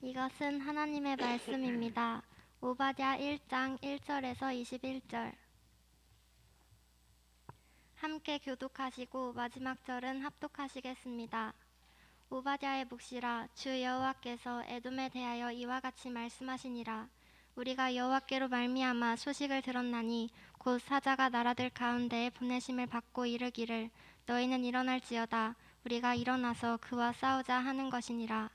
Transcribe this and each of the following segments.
이것은 하나님의 말씀입니다. 오바댜 1장 1절에서 21절. 함께 교독하시고 마지막 절은 합독하시겠습니다. 오바댜의 묵시라. 주 여호와께서 에돔에 대하여 이와 같이 말씀하시니라. 우리가 여호와께로 말미암아 소식을 들었나니 곧 사자가 나라들 가운데에 보내심을 받고 이르기를 너희는 일어날지어다. 우리가 일어나서 그와 싸우자 하는 것이니라.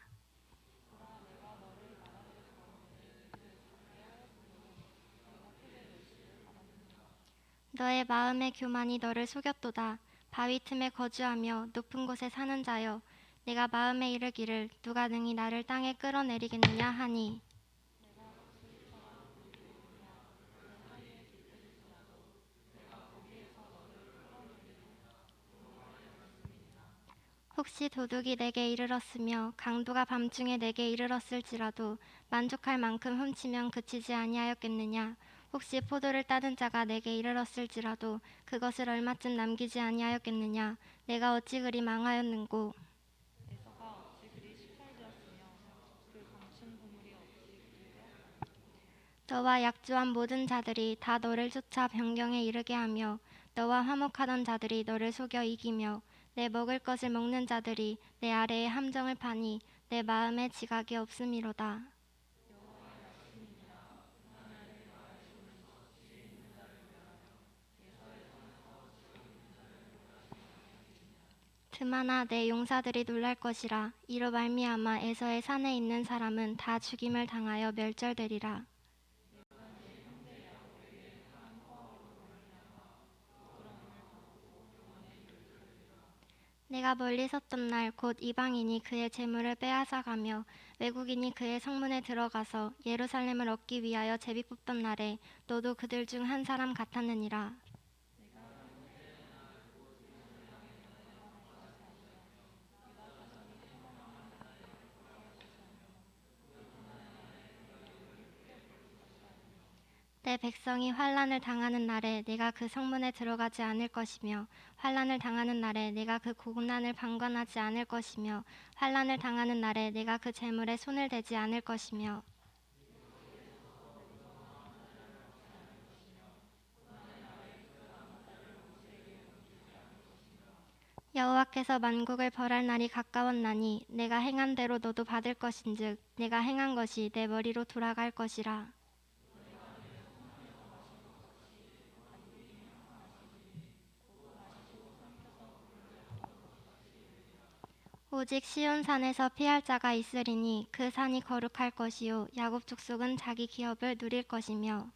너의 마음의 교만이 너를 속였도다. 바위 틈에 거주하며 높은 곳에 사는 자여, 내가 마음에 이르기를 누가 능히 나를 땅에 끌어내리겠느냐 하니, 혹시 도둑이 내게 이르렀으며 강도가 밤중에 내게 이르렀을지라도 만족할 만큼 훔치면 그치지 아니하였겠느냐. 혹시 포도를 따는 자가 내게 이르렀을지라도 그것을 얼마쯤 남기지 아니하였겠느냐. 내가 어찌 그리 망하였는고. 에서가 어찌 그리 식살되었으며 그 감춘 보물이 어찌 그리 빼앗겼느냐. 너와 약조한 모든 자들이 다 너를 쫓아 변경에 이르게 하며 너와 화목하던 자들이 너를 속여 이기며 내 먹을 것을 먹는 자들이 내 아래에 함정을 파니 내 마음에 지각이 없음이로다. 드마나 내 용사들이 놀랄 것이라. 이로 말미암아 에서의 산에 있는 사람은 다 죽임을 당하여 멸절되리라. 내가 멀리 섰던 날 곧 이방인이 그의 재물을 빼앗아가며 외국인이 그의 성문에 들어가서 예루살렘을 얻기 위하여 제비 뽑던 날에 너도 그들 중 한 사람 같았느니라. 내 백성이 환난을 당하는 날에 내가 그 성문에 들어가지 않을 것이며 환난을 당하는 날에 내가 그 고난을 방관하지 않을 것이며 환난을 당하는 날에 내가 그 재물에 손을 대지 않을 것이며 여호와께서 만국을 벌할 날이 가까웠나니 내가 행한 대로 너도 받을 것인즉 내가 행한 것이 내 머리로 돌아갈 것이라. 오직 시온산에서 피할 자가 있으리니 그 산이 거룩할 것이요 야곱 족속은 자기 기업을 누릴 것이며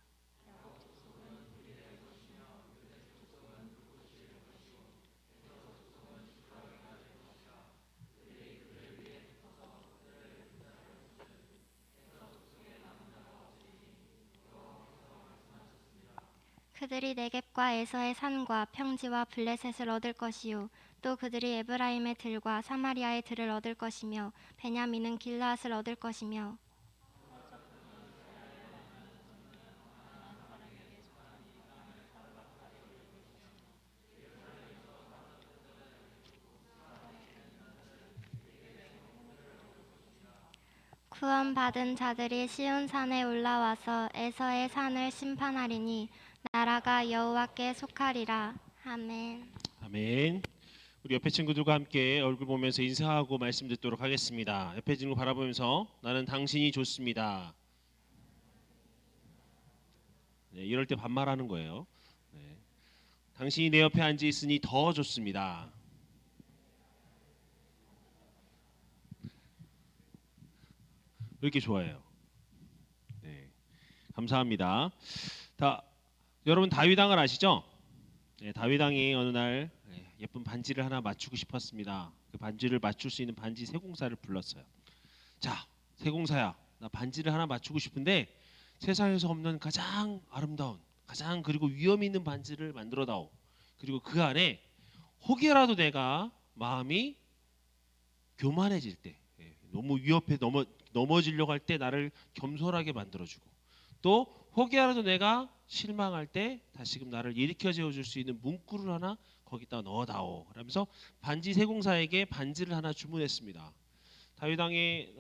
그들이 네겝과 에서의 산과 평지와 블레셋을 얻을 것이요 또 그들이 에브라임의 들과 사마리아의 들을 얻을 것이며 베냐민은 길르앗을 얻을 것이며 구원받은 자들이 시온산에 올라와서 에서의 산을 심판하리니 나라가 여호와께 속하리라. 아멘. 아멘. 우리 옆에 친구들과 함께 얼굴 보면서 인사하고 말씀 듣도록 하겠습니다. 옆에 친구 바라보면서 나는 당신이 좋습니다. 네, 이럴 때 반말하는 거예요. 네. 당신이 내 옆에 앉아 있으니 더 좋습니다. 왜 이렇게 좋아해요? 네, 감사합니다. 여러분 다윗 왕을 아시죠? 네, 다윗 왕이 어느 날 예쁜 반지를 하나 맞추고 싶었습니다. 그 반지를 맞출 수 있는 반지 세공사를 불렀어요. 자, 세공사야, 나 반지를 하나 맞추고 싶은데 세상에서 없는 가장 아름다운, 가장 그리고 위험 있는 반지를 만들어 다오. 그리고 그 안에 혹여라도 내가 마음이 교만해질 때, 너무 위협해 넘어지려고 할 때 나를 겸손하게 만들어주고, 또 혹여라도 내가 실망할 때 다시금 나를 일으켜 세워줄 수 있는 문구를 하나 거기다 넣어다오. 그러면서 반지 세공사에게 반지를 하나 주문했습니다. 다윗 왕의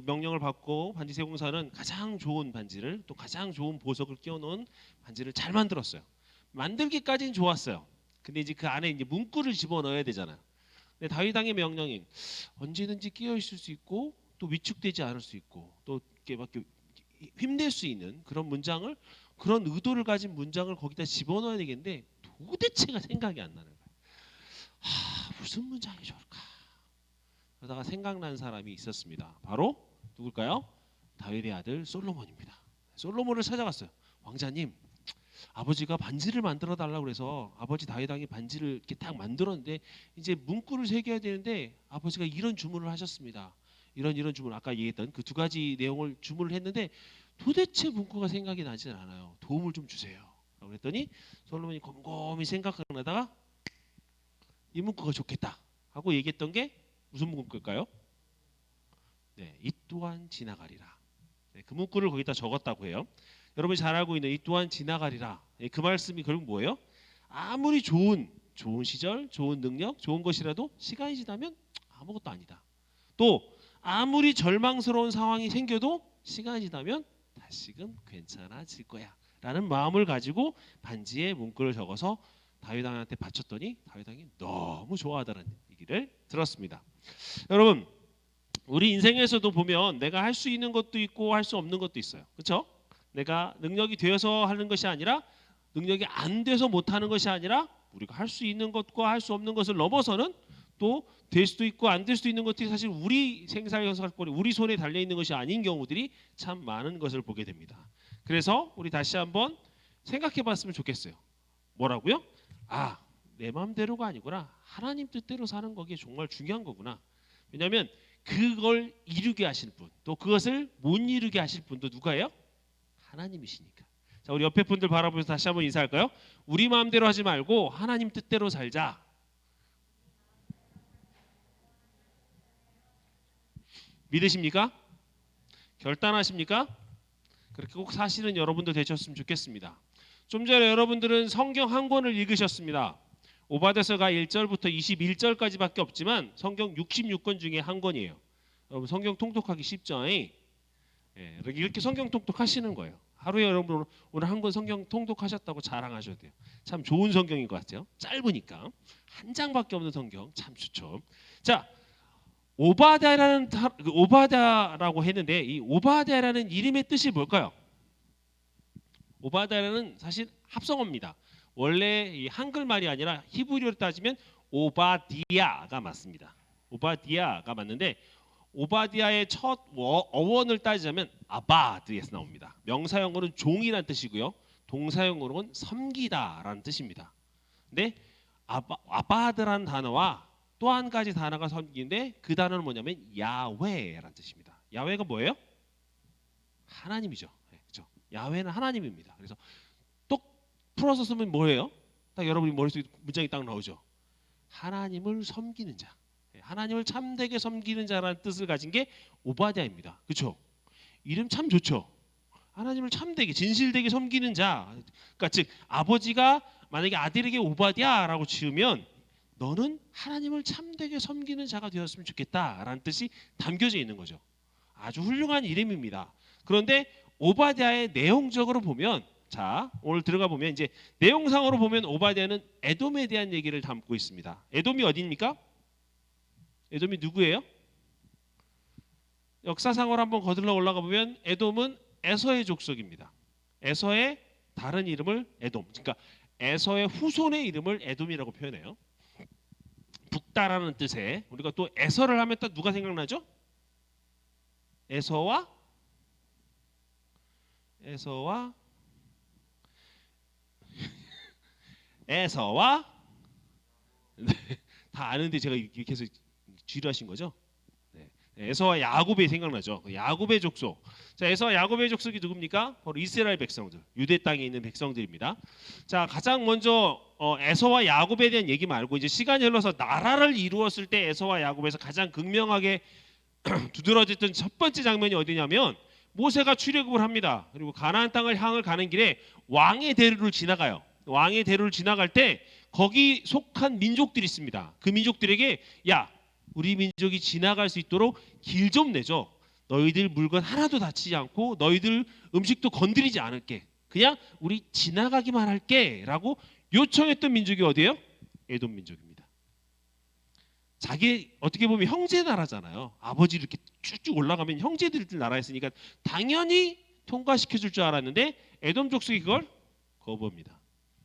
명령을 받고 반지 세공사는 가장 좋은 반지를 또 가장 좋은 보석을 끼워놓은 반지를 잘 만들었어요. 만들기까지는 좋았어요. 근데 이제 그 안에 이제 문구를 집어넣어야 되잖아요. 근데 다윗 왕의 명령인 언제든지 끼어 있을 수 있고 또 위축되지 않을 수 있고 또 이렇게 막 힘낼 수 있는 그런 문장을 그런 의도를 가진 문장을 거기다 집어넣어야 되겠는데 도대체가 생각이 안 나는 거예요. 무슨 문장이 좋을까? 그러다가 생각난 사람이 있었습니다. 바로 누굴까요? 다윗의 아들 솔로몬입니다. 솔로몬을 찾아갔어요. 왕자님, 아버지가 반지를 만들어 달라고 그래서 아버지 다윗 왕이 반지를 이렇게 딱 만들었는데 이제 문구를 새겨야 되는데 아버지가 이런 주문을 하셨습니다. 이런 주문 아까 얘기했던 그 두 가지 내용을 주문을 했는데 도대체 문구가 생각이 나지 않아요. 도움을 좀 주세요. 그랬더니 솔로몬이 곰곰이 생각하다가 이 문구가 좋겠다 하고 얘기했던 게 무슨 문구일까요? 네, 이 또한 지나가리라. 네, 그 문구를 거기다 적었다고 해요. 여러분이 잘 알고 있는 이 또한 지나가리라. 네, 그 말씀이 결국 뭐예요? 아무리 좋은 시절, 좋은 능력, 좋은 것이라도 시간이 지나면 아무것도 아니다. 또 아무리 절망스러운 상황이 생겨도 시간이 지나면 다시금 괜찮아질 거야 라는 마음을 가지고 반지에 문구를 적어서 다윗 왕한테 바쳤더니 다윗 왕이 너무 좋아하다는 얘기를 들었습니다. 여러분, 우리 인생에서도 보면 내가 할 수 있는 것도 있고 할 수 없는 것도 있어요. 그렇죠? 내가 능력이 되어서 하는 것이 아니라 능력이 안 돼서 못하는 것이 아니라 우리가 할 수 있는 것과 할 수 없는 것을 넘어서는 또 될 수도 있고 안 될 수도 있는 것들이 사실 우리 생사연사거리 우리 손에 달려 있는 것이 아닌 경우들이 참 많은 것을 보게 됩니다. 그래서 우리 다시 한번 생각해 봤으면 좋겠어요. 뭐라고요? 내 마음대로가 아니구나. 하나님 뜻대로 사는 거기에 정말 중요한 거구나. 왜냐하면 그걸 이루게 하실 분, 또 그것을 못 이루게 하실 분도 누가예요? 하나님이시니까. 자, 우리 옆에 분들 바라보면서 다시 한번 인사할까요? 우리 마음대로 하지 말고 하나님 뜻대로 살자. 믿으십니까? 결단하십니까? 그렇게 꼭 사실은 여러분도 되셨으면 좋겠습니다. 좀 전에 여러분들은 성경 한 권을 읽으셨습니다. 오바댜서가 1절부터 21절까지밖에 없지만 성경 66권 중에 한 권이에요. 여러분 성경 통독하기 쉽죠? 이렇게 성경 통독하시는 거예요. 하루에 여러분 오늘 한 권 성경 통독하셨다고 자랑하셔도 돼요. 참 좋은 성경인 것 같아요. 짧으니까 한 장밖에 없는 성경 참 좋죠. 자, 오바댜라고 했는데 이 오바댜라는 이름의 뜻이 뭘까요? 오바댜라는 사실 합성어입니다. 원래 이 한글말이 아니라 히브리어로 따지면 오바디아가 맞습니다. 오바디아가 맞는데 오바디아의 첫 어원을 따지자면 아바드에서 나옵니다. 명사형으로는 종이란 뜻이고요. 동사형으로는 섬기다라는 뜻입니다. 근데 아바드라는 단어와 또 한 가지 단어가 섬기는데 그 단어는 뭐냐면 야훼라는 뜻입니다. 야훼가 뭐예요? 하나님이죠. 그렇죠? 야훼는 하나님입니다. 그래서 똑 풀어서 쓰면 뭐예요? 딱 여러분이 머릿속에 문장이 딱 나오죠. 하나님을 섬기는 자, 하나님을 참되게 섬기는 자라는 뜻을 가진 게 오바댜입니다. 그렇죠? 이름 참 좋죠. 하나님을 참되게 진실되게 섬기는 자. 그러니까 즉 아버지가 만약에 아들에게 오바댜라고 지으면 너는 하나님을 참되게 섬기는 자가 되었으면 좋겠다라는 뜻이 담겨져 있는 거죠. 아주 훌륭한 이름입니다. 그런데 오바댜의 내용적으로 보면 자, 오늘 들어가 보면 이제 내용상으로 보면 오바댜는 에돔에 대한 얘기를 담고 있습니다. 에돔이 어디입니까? 에돔이 누구예요? 역사상으로 한번 거슬러 올라가 보면 에돔은 에서의 족속입니다. 에서의 다른 이름을 에돔. 그러니까 에서의 후손의 이름을 에돔이라고 표현해요. 북다라는 뜻에 우리가 또 에서를 하면 또 누가 생각나죠? 에서와 네, 다 아는데 제가 이렇게 해서 지루하신 거죠? 네. 에서와 야곱이 생각나죠? 야곱의 족속. 자, 에서와 야곱의 족속이 누굽니까? 바로 이스라엘 백성들, 유대 땅에 있는 백성들입니다. 자, 가장 먼저 에서와 야곱에 대한 얘기 말고 이제 시간이 흘러서 나라를 이루었을 때 에서와 야곱에서 가장 극명하게 두드러졌던 첫 번째 장면이 어디냐면 모세가 출애굽을 합니다. 그리고 가나안 땅을 향을 가는 길에 왕의 대로를 지나가요. 왕의 대로를 지나갈 때 거기 속한 민족들이 있습니다. 그 민족들에게 야, 우리 민족이 지나갈 수 있도록 길 좀 내줘. 너희들 물건 하나도 다치지 않고 너희들 음식도 건드리지 않을게. 그냥 우리 지나가기만 할게라고 요청했던 민족이 어디예요? 에돔 민족입니다. 자기 어떻게 보면 형제 나라잖아요. 아버지 이렇게 쭉쭉 올라가면 형제들 나라였으니까 당연히 통과시켜 줄 줄 알았는데 에돔 족속이 그걸 거부합니다.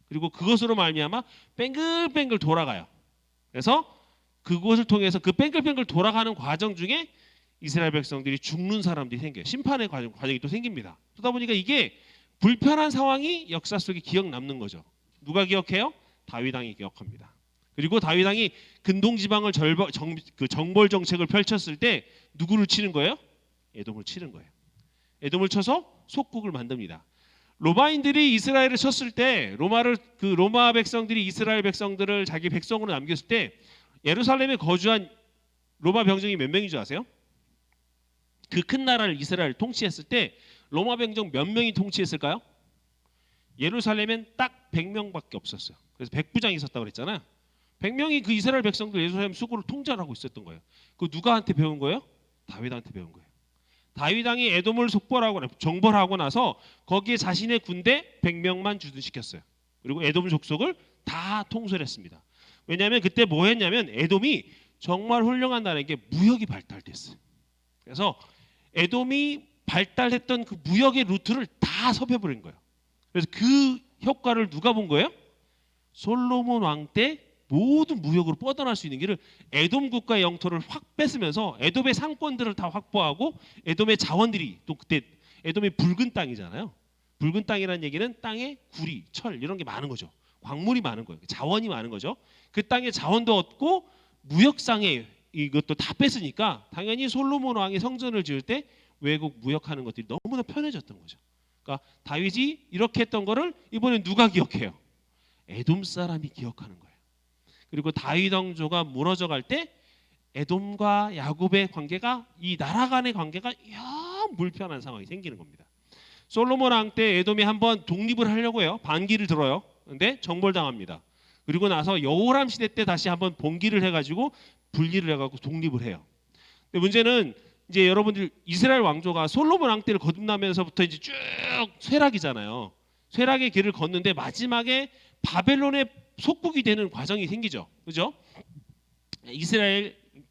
그리고 그것으로 말미암아 뱅글뱅글 돌아가요. 그래서 그곳을 통해서 그 뱅글뱅글 돌아가는 과정 중에 이스라엘 백성들이 죽는 사람들이 생겨요. 심판의 과정이 또 생깁니다. 그러다 보니까 이게 불편한 상황이 역사 속에 기억 남는 거죠. 누가 기억해요? 다윗 왕이 기억합니다. 그리고 다윗 왕이 근동 지방을 정벌 정책을 펼쳤을 때 누구를 치는 거예요? 에돔을 치는 거예요. 에돔을 쳐서 속국을 만듭니다. 로마인들이 이스라엘을 쳤을 때 로마 백성들이 이스라엘 백성들을 자기 백성으로 남겼을 때 예루살렘에 거주한 로마 병정이 몇 명인 줄 아세요? 그 큰 나라를 이스라엘 통치했을 때 로마 병정 몇 명이 통치했을까요? 예루살렘엔 딱 100명밖에 없었어요. 그래서 백부장이 있었다고 그랬잖아요. 100명이 그 이스라엘 백성들 예루살렘 수구를 통제하고 있었던 거예요. 그 누가한테 배운 거예요? 다윗한테 배운 거예요. 다윗 왕이 에돔을 정벌하고 나서 거기에 자신의 군대 100명만 주둔시켰어요. 그리고 에돔 족속을 다 통솔 했습니다. 왜냐하면 그때 뭐 했냐면 에돔이 정말 훌륭한 나라인 게 무역이 발달됐어요. 그래서 에돔이 발달했던 그 무역의 루트를 다 섭외버린 거예요. 그래서 그 효과를 누가 본 거예요? 솔로몬 왕 때 모든 무역으로 뻗어날 수 있는 길을 에돔 국가의 영토를 확 뺏으면서 에돔의 상권들을 다 확보하고 에돔의 자원들이 또 그때 에돔이 붉은 땅이잖아요. 붉은 땅이라는 얘기는 땅에 구리, 철 이런 게 많은 거죠. 광물이 많은 거예요. 자원이 많은 거죠. 그 땅에 자원도 얻고 무역상에 이것도 다 뺐으니까 당연히 솔로몬 왕이 성전을 지을 때 외국 무역하는 것들이 너무나 편해졌던 거죠. 그러니까 다윗이 이렇게 했던 거를 이번에 누가 기억해요? 에돔 사람이 기억하는 거예요. 그리고 다윗 왕조가 무너져 갈 때 에돔과 야곱의 관계가 이 나라 간의 관계가 영 불편한 상황이 생기는 겁니다. 솔로몬 왕 때 에돔이 한번 독립을 하려고 해요. 반기를 들어요. 근데 정벌당합니다. 그리고 나서 여호람 시대 때 다시 한번 봉기를 해가지고 분리를 해가지고 독립을 해요. 근데 문제는 이제 여러분들 이스라엘 왕조가 솔로몬 왕 때를 거듭나면서부터 이제 쭉 쇠락이잖아요. 쇠락의 길을 걷는데 마지막에 바벨론의 속국이 되는 과정이 생기죠. 그죠?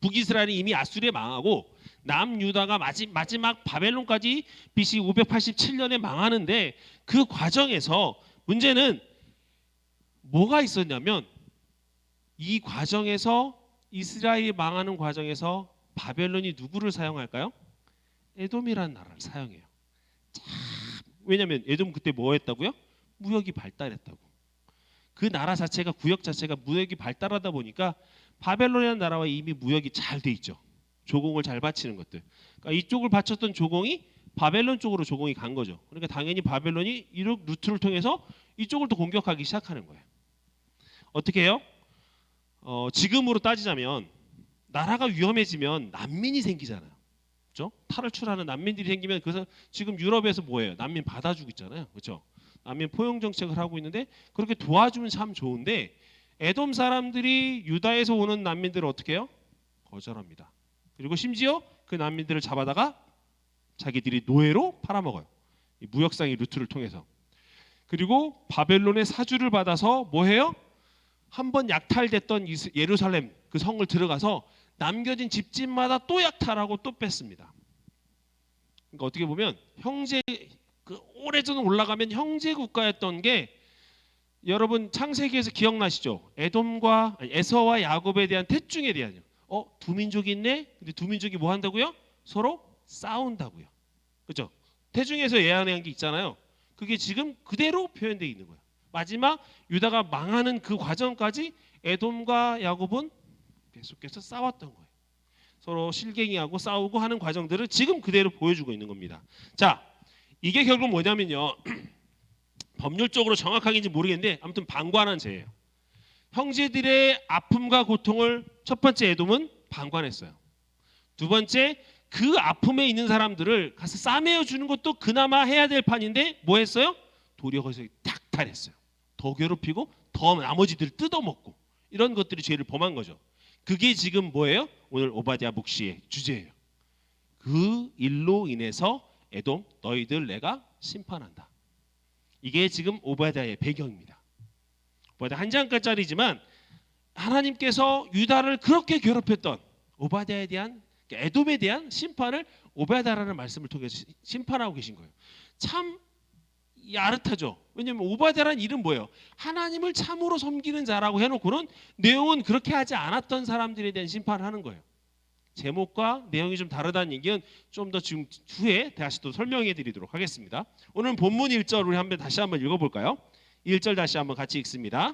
북이스라엘이 이미 아수르에 망하고 남유다가 마지막 바벨론까지 BC 587년에 망하는데 그 과정에서 문제는 뭐가 있었냐면 이 과정에서 이스라엘이 망하는 과정에서 바벨론이 누구를 사용할까요? 에돔이라는 나라를 사용해요. 왜냐하면 에돔 그때 뭐 했다고요? 무역이 발달했다고. 그 나라 자체가 구역 자체가 무역이 발달하다 보니까 바벨론이라는 나라와 이미 무역이 잘 돼 있죠. 조공을 잘 바치는 것들. 그러니까 이쪽을 바쳤던 조공이 바벨론 쪽으로 조공이 간 거죠. 그러니까 당연히 바벨론이 이 루트를 통해서 이쪽을 또 공격하기 시작하는 거예요. 어떻게 해요? 지금으로 따지자면 나라가 위험해지면 난민이 생기잖아요. 그렇죠? 탈출하는 난민들이 생기면 그래서 지금 유럽에서 뭐예요? 난민 받아주고 있잖아요. 그렇죠? 난민 포용 정책을 하고 있는데 그렇게 도와주면 참 좋은데 에돔 사람들이 유다에서 오는 난민들을 어떻게 해요? 거절합니다. 그리고 심지어 그 난민들을 잡아다가 자기들이 노예로 팔아먹어요. 이 무역상의 루트를 통해서. 그리고 바벨론의 사주를 받아서 뭐 해요? 한번 약탈됐던 예루살렘 그 성을 들어가서 남겨진 집집마다 또 약탈하고 또 뺐습니다. 그러니까 어떻게 보면 형제 그 오래전 올라가면 형제 국가였던 게 여러분 창세기에서 기억나시죠? 에서와 야곱에 대한 태중에 대한 두 민족이 있네. 근데 두 민족이 뭐 한다고요? 서로 싸운다고요. 그렇죠? 태중에서 예언한 게 있잖아요. 그게 지금 그대로 표현되어 있는 거예요. 마지막 유다가 망하는 그 과정까지 에돔과 야곱은 계속해서 싸웠던 거예요. 서로 실갱이하고 싸우고 하는 과정들을 지금 그대로 보여주고 있는 겁니다. 자, 이게 결국 뭐냐면요. 법률적으로 정확하게인지 모르겠는데 아무튼 방관한 죄예요. 형제들의 아픔과 고통을 첫 번째 에돔은 방관했어요. 두 번째 그 아픔에 있는 사람들을 가서 싸매어 주는 것도 그나마 해야 될 판인데 뭐 했어요? 도리어 거기서 약탈했어요. 더 괴롭히고 더 나머지들을 뜯어먹고 이런 것들이 죄를 범한 거죠. 그게 지금 뭐예요? 오늘 오바댜 묵시의 주제예요. 그 일로 인해서 에돔 너희들 내가 심판한다. 이게 지금 오바댜의 배경입니다. 오바댜 한 장짜리지만 하나님께서 유다를 그렇게 괴롭혔던 오바댜에 대한 에돔에 대한 심판을 오바댜라는 말씀을 통해서 심판하고 계신 거예요. 참 야릇하죠. 왜냐하면 오바댜라는 이름 뭐예요? 하나님을 참으로 섬기는 자라고 해놓고는 내용은 그렇게 하지 않았던 사람들에 대한 심판을 하는 거예요. 제목과 내용이 좀 다르다는 얘기는 좀 더 지금 후에 다시 또 설명해 드리도록 하겠습니다. 오늘 본문 1절 우리 다시 한번 읽어볼까요? 1절 다시 한번 같이 읽습니다.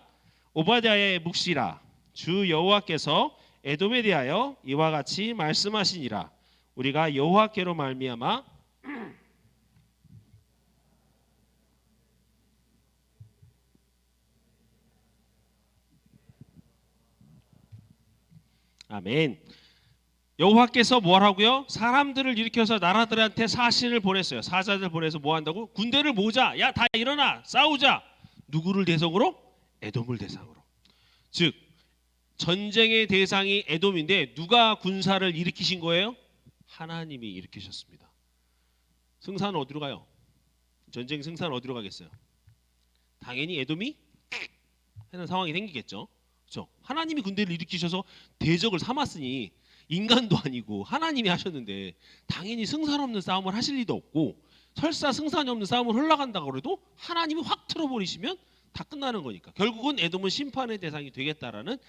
오바댜의 묵시라 주 여호와께서 에돔에 대하여 이와 같이 말씀하시니라. 우리가 여호와께로 말미암아 아멘. 여호와께서 뭐 하라고요? 사람들을 일으켜서 나라들한테 사신을 보냈어요. 사자들 보내서 뭐 한다고? 군대를 모으자. 야, 다 일어나. 싸우자. 누구를 대상으로? 에돔을 대상으로. 즉 전쟁의 대상이 에돔인데 누가 군사를 일으키신 거예요? 하나님이 일으키셨습니다. 승산은 어디로 가요? 전쟁 승산은 어디로 가겠어요? 당연히 에돔이 하는 상황이 생기겠죠. 그렇죠? 하나님이 군대를 일으키셔서 대적을 삼았으니 인간도 아니고 하나님이 하셨는데 당연히 승산 없는 싸움을 하실 리도 없고 설사 승산이 없는 싸움을 흘러간다고 해도 하나님이 확 틀어버리시면 다 끝나는 거니까 결국은 에돔은 심판의 대상이 되겠다라는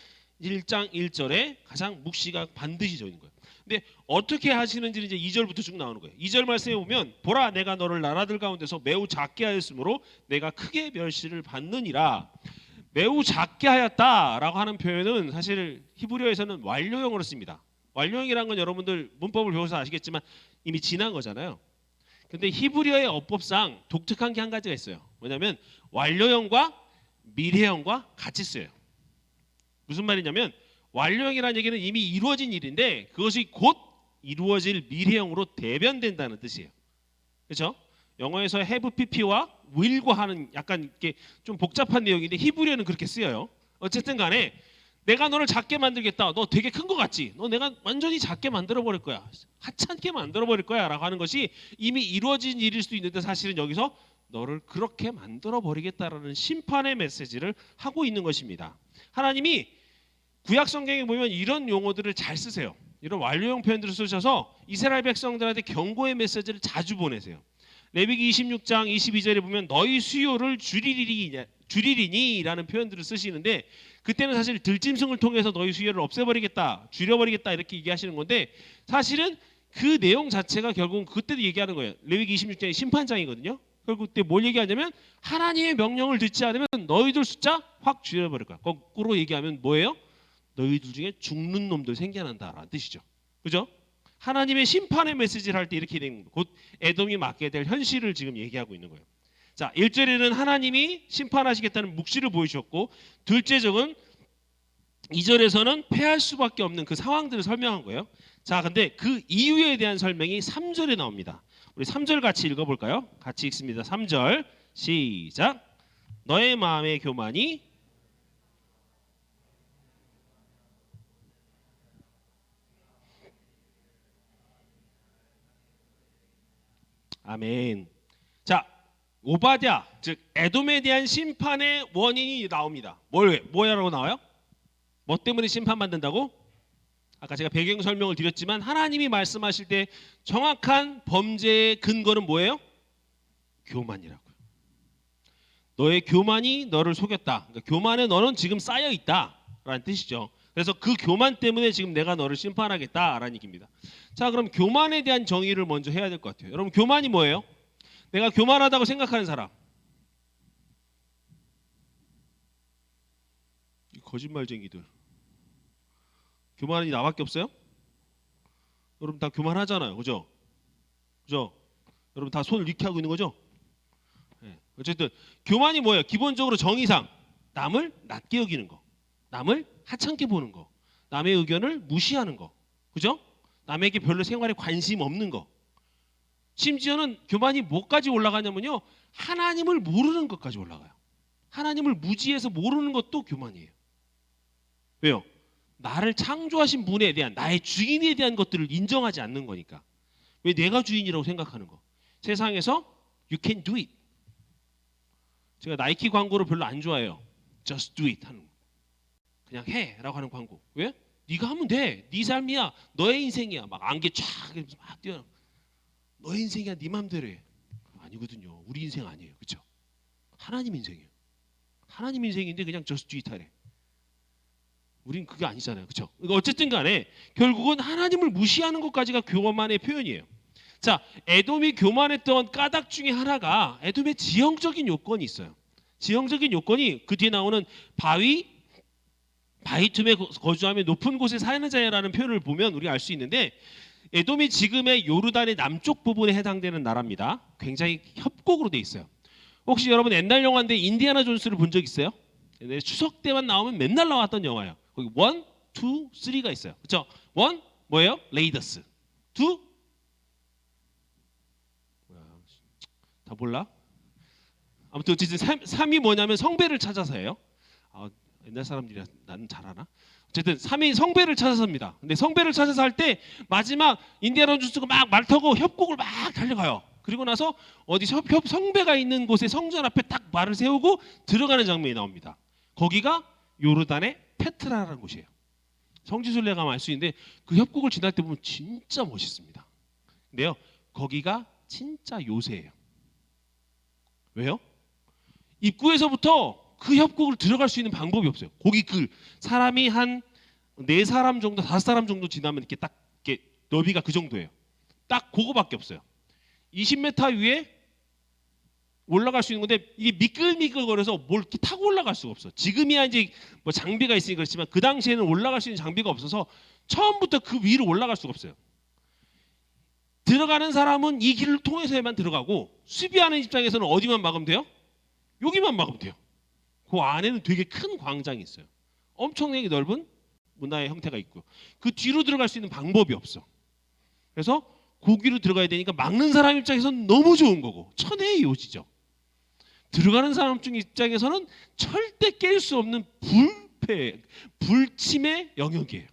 1장 1절에 가장 묵시가 반드시 적인 거예요. 근데 어떻게 하시는지는 이제 2절부터 쭉 나오는 거예요. 2절 말씀에 보면 보라 내가 너를 나라들 가운데서 매우 작게 하였으므로 내가 크게 멸시를 받느니라. 매우 작게 하였다라고 하는 표현은 사실 히브리어에서는 완료형으로 씁니다. 완료형이라는 건 여러분들 문법을 배워서 아시겠지만 이미 지난 거잖아요. 근데 히브리어의 어법상 독특한 게 한 가지가 있어요. 뭐냐면 완료형과 미래형과 같이 쓰여요. 무슨 말이냐면 완료형이라는 얘기는 이미 이루어진 일인데 그것이 곧 이루어질 미래형으로 대변된다는 뜻이에요. 그렇죠? 영어에서 have pp와 will과 하는 약간 이렇게 좀 복잡한 내용인데 히브리어는 그렇게 쓰여요. 어쨌든 간에 내가 너를 작게 만들겠다. 너 되게 큰 거 같지? 너 내가 완전히 작게 만들어 버릴 거야. 하찮게 만들어 버릴 거야 라고 하는 것이 이미 이루어진 일일 수도 있는데 사실은 여기서 너를 그렇게 만들어 버리겠다라는 심판의 메시지를 하고 있는 것입니다. 하나님이 구약 성경에 보면 이런 용어들을 잘 쓰세요. 이런 완료형 표현들을 쓰셔서 이스라엘 백성들한테 경고의 메시지를 자주 보내세요. 레위기 26장 22절에 보면 너희 수요를 줄이리니 라는 표현들을 쓰시는데 그때는 사실 들짐승을 통해서 너희 수요를 없애버리겠다, 줄여버리겠다 이렇게 얘기하시는 건데 사실은 그 내용 자체가 결국은 그때도 얘기하는 거예요. 레위기 26장이 심판장이거든요. 결국 그때 뭘 얘기하냐면 하나님의 명령을 듣지 않으면 너희들 숫자 확 줄여버릴 거야. 거꾸로 얘기하면 뭐예요? 너희들 중에 죽는 놈들 생겨난다라는 뜻이죠. 그죠? 하나님의 심판의 메시지를 할 때 이렇게 되는 거예요. 곧 에돔이 맞게 될 현실을 지금 얘기하고 있는 거예요. 자, 1절에는 하나님이 심판하시겠다는 묵시를 보여주셨고 둘째 적은 2절에서는 패할 수밖에 없는 그 상황들을 설명한 거예요. 자, 근데 그 이유에 대한 설명이 3절에 나옵니다. 우리 3절 같이 읽어볼까요? 같이 읽습니다. 3절 시작. 너의 마음의 교만이 아멘. 자, 오바댜 즉 에돔에 대한 심판의 원인이 나옵니다. 뭐라고 나와요? 뭐 때문에 심판받는다고? 아까 제가 배경 설명을 드렸지만 하나님이 말씀하실 때 정확한 범죄의 근거는 뭐예요? 교만이라고요. 너의 교만이 너를 속였다. 그러니까 교만에 너는 지금 쌓여 있다라는 뜻이죠. 그래서 그 교만 때문에 지금 내가 너를 심판하겠다라는 얘기입니다. 자, 그럼 교만에 대한 정의를 먼저 해야 될 것 같아요. 여러분, 교만이 뭐예요? 내가 교만하다고 생각하는 사람. 거짓말쟁이들. 교만이 나밖에 없어요? 여러분 다 교만하잖아요. 그죠? 그죠? 여러분 다 손을 이렇게 하고 있는 거죠? 네. 어쨌든 교만이 뭐예요? 기본적으로 정의상 남을 낮게 여기는 거. 남을 하찮게 보는 거. 남의 의견을 무시하는 거. 그죠? 남에게 별로 생활에 관심 없는 거. 심지어는 교만이 뭐까지 올라가냐면요. 하나님을 모르는 것까지 올라가요. 하나님을 무지해서 모르는 것도 교만이에요. 왜요? 나를 창조하신 분에 대한 나의 주인에 대한 것들을 인정하지 않는 거니까. 왜 내가 주인이라고 생각하는 거? 세상에서 you can do it. 제가 나이키 광고를 별로 안 좋아해요. Just do it 하는 거. 그냥 해라고 하는 광고. 왜? 네가 하면 돼. 네 삶이야. 너의 인생이야. 막 안개 쫙 막 뛰어. 너의 인생이야. 네 맘대로 해. 아니거든요. 우리 인생 아니에요. 그렇죠? 하나님 인생이에요. 하나님 인생인데 그냥 just do it 하래. 우린 그게 아니잖아요. 그렇죠? 어쨌든 간에 결국은 하나님을 무시하는 것까지가 교만의 표현이에요. 자, 에돔이 교만했던 까닭 중에 하나가 에돔의 지형적인 요건이 있어요. 지형적인 요건이 그 뒤에 나오는 바위 틈에 거주하며 높은 곳에 사는 자라는 표현을 보면 우리가 알 수 있는데 에돔이 지금의 요르단의 남쪽 부분에 해당되는 나라입니다. 굉장히 협곡으로 돼 있어요. 혹시 여러분 옛날 영화인데 인디아나 존스를 본 적 있어요? 추석 때만 나오면 맨날 나왔던 영화예요. 거기 1, 2, 3가 있어요. 그렇죠? 1 뭐예요? 레이더스. 2 다 몰라? 아무튼 어쨌든 3이 뭐냐면 성배를 찾아서예요. 옛날 사람들이 나는 잘 아나? 어쨌든 3이 성배를 찾아서입니다. 근데 성배를 찾아서 할 때 마지막 인디아나 존스가 막 말 타고 협곡을 막 달려가요. 그리고 나서 어디 성배가 있는 곳에 성전 앞에 딱 말을 세우고 들어가는 장면이 나옵니다. 거기가 요르단의 페트라라는 곳이에요. 성지순례 가면 알 수 있는데 그 협곡을 지날 때 보면 진짜 멋있습니다. 근데요, 거기가 진짜 요새예요. 왜요? 입구에서부터 그 협곡을 들어갈 수 있는 방법이 없어요. 거기 사람이 한 4사람 정도, 5사람 정도 지나면 이렇게 딱 이렇게 너비가 그 정도예요. 딱 그거밖에 없어요. 20m 위에 올라갈 수 있는 건데 이게 미끌미끌거려서 뭘 이렇게 타고 올라갈 수가 없어. 지금이야 이제 뭐 장비가 있으니 그렇지만 그 당시에는 올라갈 수 있는 장비가 없어서 처음부터 그 위로 올라갈 수가 없어요. 들어가는 사람은 이 길을 통해서만 들어가고 수비하는 입장에서는 어디만 막으면 돼요? 여기만 막으면 돼요. 그 안에는 되게 큰 광장이 있어요. 엄청나게 넓은 문화의 형태가 있고요. 그 뒤로 들어갈 수 있는 방법이 없어. 그래서 고기로 들어가야 되니까 막는 사람 입장에서는 너무 좋은 거고 천혜의 요지죠. 들어가는 사람 입장에서는 절대 깰 수 없는 불침의 영역이에요.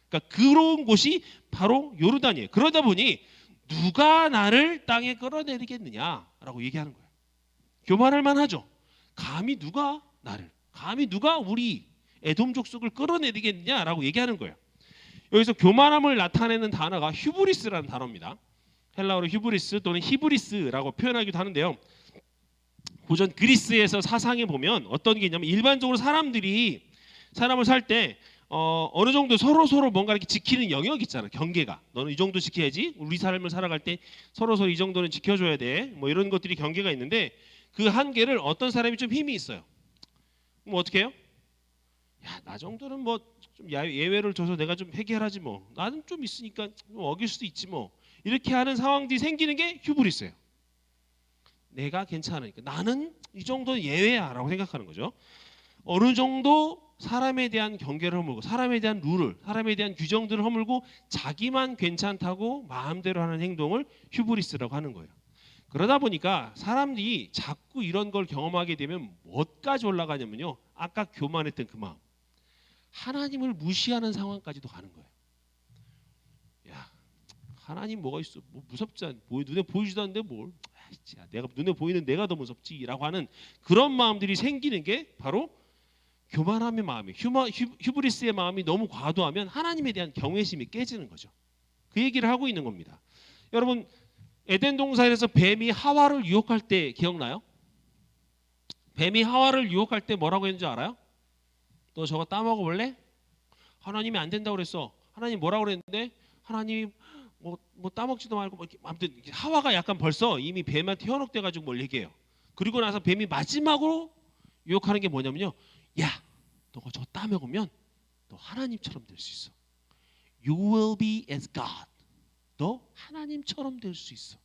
그러니까 그런 곳이 바로 요르단이에요. 그러다 보니 누가 나를 땅에 끌어내리겠느냐라고 얘기하는 거예요. 교만할 만하죠. 감히 누가 우리 에돔 족속을 끌어내리겠느냐라고 얘기하는 거예요. 여기서 교만함을 나타내는 단어가 휴브리스라는 단어입니다. 헬라어로 휴브리스 또는 히브리스라고 표현하기도 하는데요. 고전 그리스에서 사상에 보면 어떤 게 있냐면 일반적으로 사람을 살 때 어느 정도 서로 뭔가 이렇게 지키는 영역 있잖아. 경계가. 너는 이 정도 지켜야지. 우리 삶을 살아갈 때 서로 이 정도는 지켜줘야 돼. 뭐 이런 것들이 경계가 있는데 그 한계를 어떤 사람이 좀 힘이 있어요. 뭐 어떻게 해요? 야, 나 정도는 뭐 좀 예외를 줘서 내가 좀 해결하지 뭐. 나는 좀 있으니까 좀 어길 수도 있지 뭐. 이렇게 하는 상황들이 생기는 게 휴브리스예요. 내가 괜찮으니까 나는 이 정도는 예외야라고 생각하는 거죠. 어느 정도 사람에 대한 경계를 허물고 사람에 대한 룰을, 사람에 대한 규정들을 허물고 자기만 괜찮다고 마음대로 하는 행동을 휴브리스라고 하는 거예요. 그러다 보니까 사람들이 자꾸 이런 걸 경험하게 되면 뭐까지 올라가냐면요. 아까 교만했던 그 마음. 하나님을 무시하는 상황까지도 가는 거예요. 야, 하나님 뭐가 있어? 뭐 무섭지 않? 눈에 보이지도 않는데 뭘? 내가 눈에 보이는 내가 더 무섭지라고 하는 그런 마음들이 생기는 게 바로 교만함의 마음이에요. 휴브리스의 마음이 너무 과도하면 하나님에 대한 경외심이 깨지는 거죠. 그 얘기를 하고 있는 겁니다. 여러분 에덴 동산에서 뱀이 하와를 유혹할 때 기억나요? 뱀이 하와를 유혹할 때 뭐라고 했는지 알아요? 너 저거 따먹어 볼래? 하나님이 안 된다고 그랬어. 하나님 뭐라고 그랬는데 하나님이 뭐 따먹지도 말고 뭐 아무튼 하와가 약간 벌써 이미 뱀한테 현혹돼 가지고 뭘 얘기해요. 그리고 나서 뱀이 마지막으로 유혹하는 게 뭐냐면요. 야, 너가 저거 따먹으면 너 하나님처럼 될 수 있어. You will be as God. 너 하나님처럼 될 수 있어.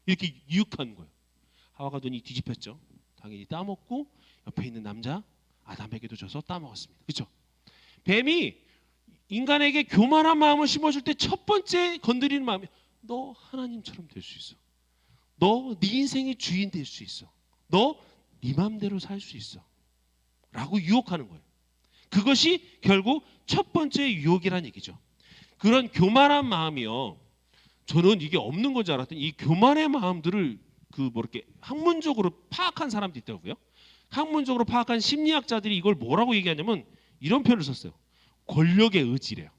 이렇게 유혹한 거예요. 하와가 눈이 뒤집혔죠. 당연히 따먹고 옆에 있는 남자 아담에게도 줘서 따먹었습니다. 그렇죠? 뱀이 인간에게 교만한 마음을 심어줄 때 첫 번째 건드리는 마음이 너 하나님처럼 될 수 있어. 너 네 인생의 주인 될 수 있어. 너 네 맘대로 살 수 있어. 라고 유혹하는 거예요. 그것이 결국 첫 번째 유혹이라는 얘기죠. 그런 교만한 마음이요. 저는 이게 없는 건 줄 알았더니 이 교만의 마음들을 이렇게 학문적으로 파악한 사람도 있더라고요. 학문적으로 파악한 심리학자들이 이걸 뭐라고 얘기하냐면 이런 표현을 썼어요. 권력의 의지래요.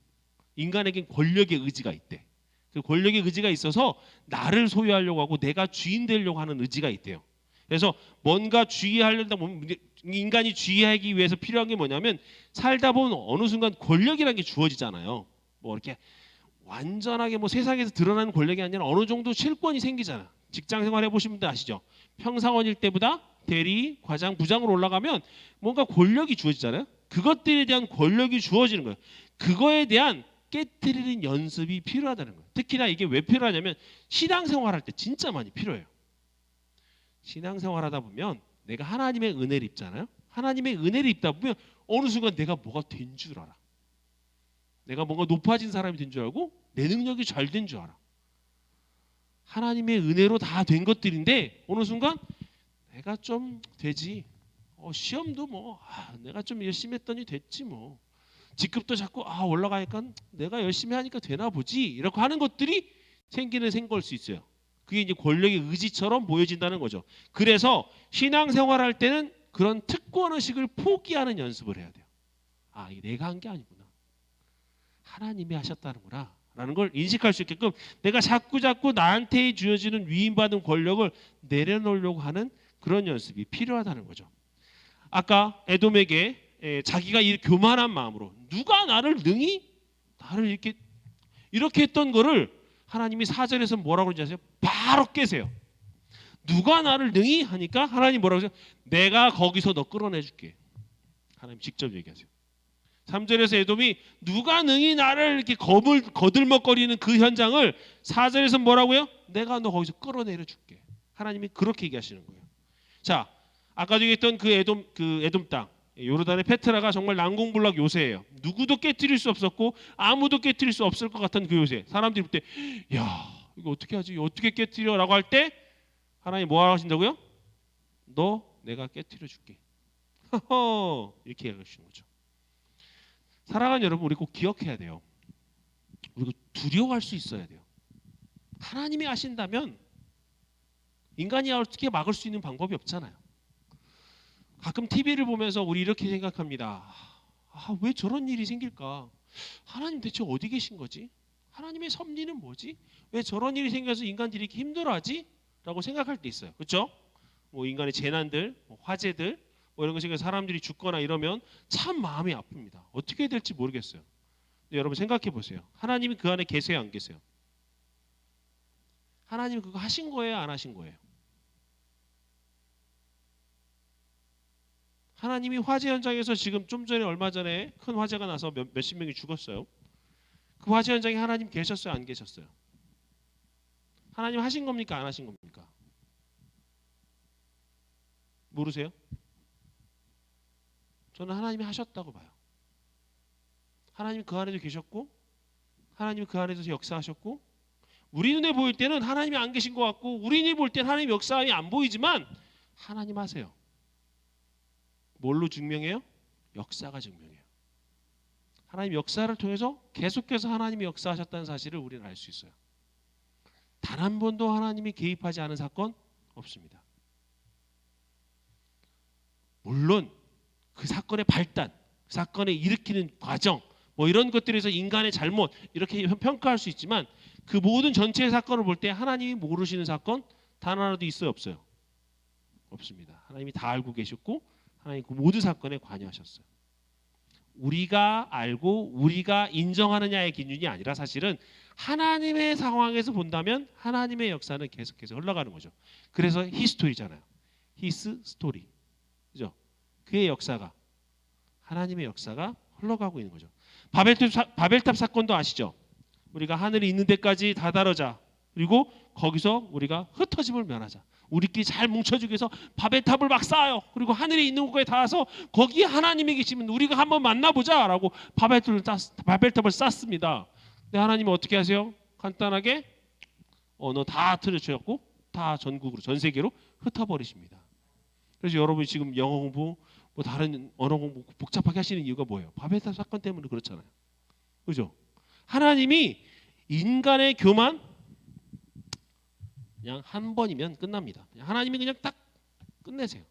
인간에겐 권력의 의지가 있대. 그 권력의 의지가 있어서 나를 소유하려고 하고 내가 주인 되려고 하는 의지가 있대요. 그래서 뭔가 주의하려다 보면 인간이 주의하기 위해서 필요한 게 뭐냐면 살다 보면 어느 순간 권력이라는 게 주어지잖아요. 뭐 이렇게 완전하게 뭐 세상에서 드러나는 권력이 아니라 어느 정도 실권이 생기잖아. 직장 생활 해보신 분들 아시죠? 평사원일 때보다 대리, 과장, 부장으로 올라가면 뭔가 권력이 주어지잖아요. 그것들에 대한 권력이 주어지는 거예요. 그거에 대한 깨트리는 연습이 필요하다는 거예요. 특히나 이게 왜 필요하냐면 신앙생활할 때 진짜 많이 필요해요. 신앙생활하다 보면 내가 하나님의 은혜를 입잖아요. 하나님의 은혜를 입다 보면 어느 순간 내가 뭐가 된 줄 알아. 내가 뭔가 높아진 사람이 된 줄 알고 내 능력이 잘 된 줄 알아. 하나님의 은혜로 다 된 것들인데 어느 순간 내가 좀 되지. 시험도 내가 좀 열심히 했더니 됐지 뭐. 직급도 자꾸 올라가니까 내가 열심히 하니까 되나 보지. 이렇게 하는 것들이 생길 수 있어요. 그게 이제 권력의 의지처럼 보여진다는 거죠. 그래서 신앙생활할 때는 그런 특권 의식을 포기하는 연습을 해야 돼요. 이게 내가 한 게 아니구나. 하나님이 하셨다는구나 라는 걸 인식할 수 있게끔 내가 자꾸 나한테 주어지는 위임받은 권력을 내려놓으려고 하는 그런 연습이 필요하다는 거죠. 아까 에돔에게 자기가 이 교만한 마음으로 누가 나를 능히 나를 이렇게 했던 거를 하나님이 4절에서 뭐라고 그러지 아세요? 바로 깨세요. 누가 나를 능히 하니까 하나님 뭐라고 하세요? 내가 거기서 너 끌어내줄게. 하나님 직접 얘기하세요. 3절에서 에돔이 누가 능히 나를 이렇게 거들먹거리는 그 현장을 4절에서 뭐라고요? 내가 너 거기서 끌어내려 줄게. 하나님이 그렇게 얘기하시는 거예요. 자, 아까 얘기했던 그 에돔 땅 요르단의 페트라가 정말 난공불락 요새예요. 누구도 깨트릴 수 없었고 아무도 깨트릴 수 없을 것 같은 그 요새. 사람들이 볼 때 야 이거 어떻게 하지? 이거 어떻게 깨트려라고 할 때 하나님 뭐 하신다고요? 너 내가 깨트려 줄게. 이렇게 얘기하시는 거죠. 사랑하는 여러분, 우리 꼭 기억해야 돼요. 우리가 두려워할 수 있어야 돼요. 하나님이 하신다면 인간이 어떻게 막을 수 있는 방법이 없잖아요. 가끔 TV를 보면서 우리 이렇게 생각합니다. 왜 저런 일이 생길까? 하나님 대체 어디 계신 거지? 하나님의 섭리는 뭐지? 왜 저런 일이 생겨서 인간들이 이렇게 힘들어하지? 라고 생각할 때 있어요. 그렇죠? 뭐 인간의 재난들, 화재들 이런 거 생겨서 사람들이 죽거나 이러면 참 마음이 아픕니다. 어떻게 해야 될지 모르겠어요. 근데 여러분 생각해 보세요. 하나님이 그 안에 계세요, 안 계세요? 하나님이 그거 하신 거예요, 안 하신 거예요? 하나님이 화재 현장에서 지금 좀 전에 얼마 전에 큰 화재가 나서 몇십 명이 죽었어요. 그 화재 현장에 하나님 계셨어요, 안 계셨어요? 하나님 하신 겁니까, 안 하신 겁니까? 모르세요? 저는 하나님이 하셨다고 봐요. 하나님 그 안에도 계셨고 하나님 그 안에서 역사하셨고 우리 눈에 보일 때는 하나님이 안 계신 것 같고 우리 눈에 볼 때는 하나님 역사함이 안 보이지만 하나님 하세요. 뭘로 증명해요? 역사가 증명해요. 하나님 역사를 통해서 계속해서 하나님이 역사하셨다는 사실을 우리는 알 수 있어요. 단 한 번도 하나님이 개입하지 않은 사건 없습니다. 물론 그 사건의 발단, 그 사건을 일으키는 과정 이런 것들에서 인간의 잘못 이렇게 평가할 수 있지만 그 모든 전체의 사건을 볼 때 하나님이 모르시는 사건 단 하나도 있어요, 없어요? 없습니다. 하나님이 다 알고 계셨고 하나님 그 모든 사건에 관여하셨어요. 우리가 알고 우리가 인정하느냐의 기준이 아니라 사실은 하나님의 상황에서 본다면 하나님의 역사는 계속해서 흘러가는 거죠. 그래서 히스토리잖아요. 히스 스토리. 그죠? 그의 역사가 하나님의 역사가 흘러가고 있는 거죠. 바벨탑 사건도 아시죠? 우리가 하늘이 있는 데까지 다다르자. 그리고 거기서 우리가 흩어짐을 면하자. 우리끼리 잘 뭉쳐지기 위해서 바벨탑을 막 쌓아요. 그리고 하늘에 있는 곳에 닿아서 거기에 하나님이 계시면 우리가 한번 만나보자라고 바벨탑을 쌓습니다. 근데 하나님은 어떻게 하세요? 간단하게 너 다 틀어주셨고 다 전국으로 전 세계로 흩어버리십니다. 그래서 여러분이 지금 영어 공부 뭐 다른 언어 공부 복잡하게 하시는 이유가 뭐예요? 바벨탑 사건 때문에 그렇잖아요. 그죠? 하나님이 인간의 교만 그냥 한 번이면 끝납니다. 하나님이 그냥 딱 끝내세요.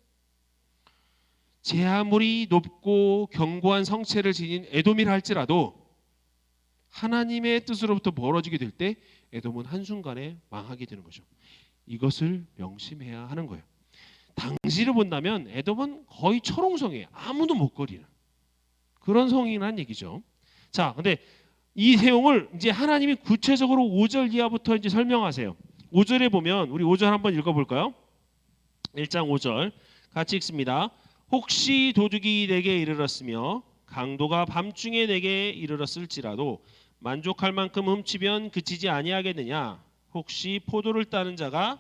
제 아무리 높고 견고한 성체를 지닌 에돔이라 할지라도 하나님의 뜻으로부터 멀어지게 될 때 에돔은 한순간에 망하게 되는 거죠. 이것을 명심해야 하는 거예요. 당시를 본다면 에돔은 거의 철옹성이에요. 아무도 못 거리는 그런 성이라는 얘기죠. 자, 근데 이 내용을 이제 하나님이 구체적으로 5절 이하부터 이제 설명하세요. 5절에 보면 우리 5절 한번 읽어볼까요? 1장 5절 같이 읽습니다. 혹시 도둑이 내게 이르렀으며 강도가 밤중에 내게 이르렀을지라도 만족할 만큼 훔치면 그치지 아니하겠느냐? 혹시 포도를 따는 자가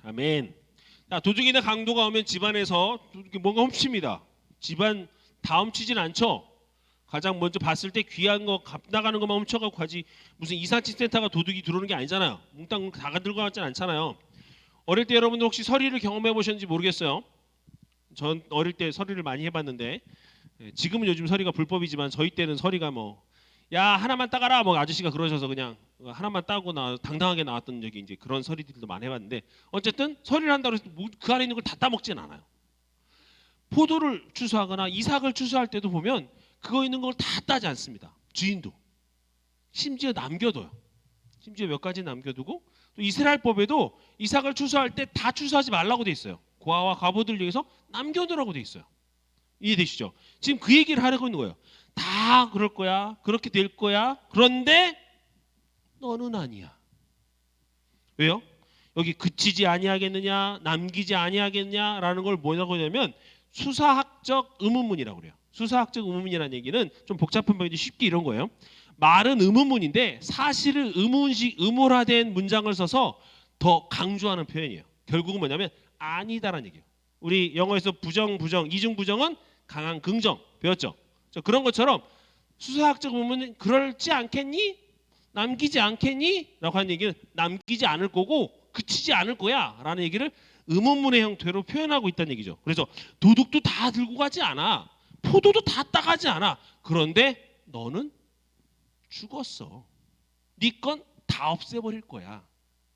아멘. 자, 도둑이나 강도가 오면 집안에서 뭔가 훔칩니다. 집안 다 훔치진 않죠. 가장 먼저 봤을 때 귀한 거 값 나가는 것만 훔쳐가고 가지 무슨 이삿짐 센터가 도둑이 들어오는 게 아니잖아요. 몽땅 다 들고 가진 않잖아요. 어릴 때 여러분들 혹시 서리를 경험해 보셨는지 모르겠어요. 전 어릴 때 서리를 많이 해봤는데 지금은 요즘 서리가 불법이지만 저희 때는 서리가 뭐 야 하나만 따가라 뭐 아저씨가 그러셔서 그냥 하나만 따고 당당하게 나왔던 적이 이제 그런 서리들도 많이 해봤는데 어쨌든 서리를 한다고 해서 그 안에 있는 걸 다 따먹진 않아요. 포도를 추수하거나 이삭을 추수할 때도 보면 그거 있는 걸 다 따지 않습니다. 주인도 심지어 남겨둬요. 심지어 몇 가지 남겨두고 또 이스라엘법에도 이삭을 추수할 때 다 추수하지 말라고 돼 있어요. 고아와 과부들 중에서 남겨두라고 돼 있어요. 이해되시죠? 지금 그 얘기를 하려고 있는 거예요. 다 그럴 거야. 그렇게 될 거야. 그런데 너는 아니야. 왜요? 여기 그치지 아니하겠느냐, 남기지 아니하겠느냐라는 걸 뭐라고 하냐면 수사학적 의문문이라고 그래요. 수사학적 의문문이라는 얘기는 좀 복잡한 방법인데 쉽게 이런 거예요. 말은 의문문인데 사실을 의문화된 문장을 써서 더 강조하는 표현이에요. 결국은 뭐냐면 아니다라는 얘기예요. 우리 영어에서 부정, 이중 부정은 강한 긍정 배웠죠? 그런 것처럼 수사학적 의문은 그럴지 않겠니? 남기지 않겠니? 라고 하는 얘기는 남기지 않을 거고 그치지 않을 거야 라는 얘기를 의문문의 형태로 표현하고 있다는 얘기죠. 그래서 도둑도 다 들고 가지 않아. 포도도 다 따가지 않아. 그런데 너는 죽었어. 네 건 다 없애버릴 거야